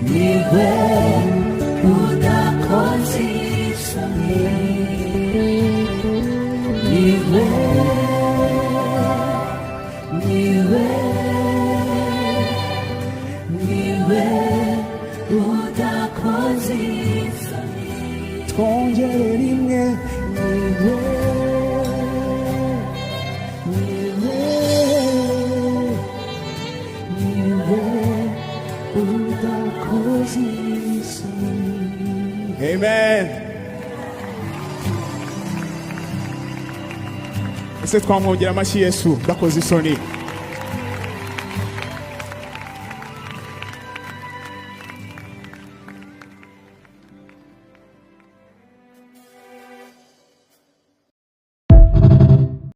Niwe udakoza isoni. Niwe udakoza isoni. Twongere rimwe. Amen. Ese twamwongera amashyi Yesu udakoza isoni.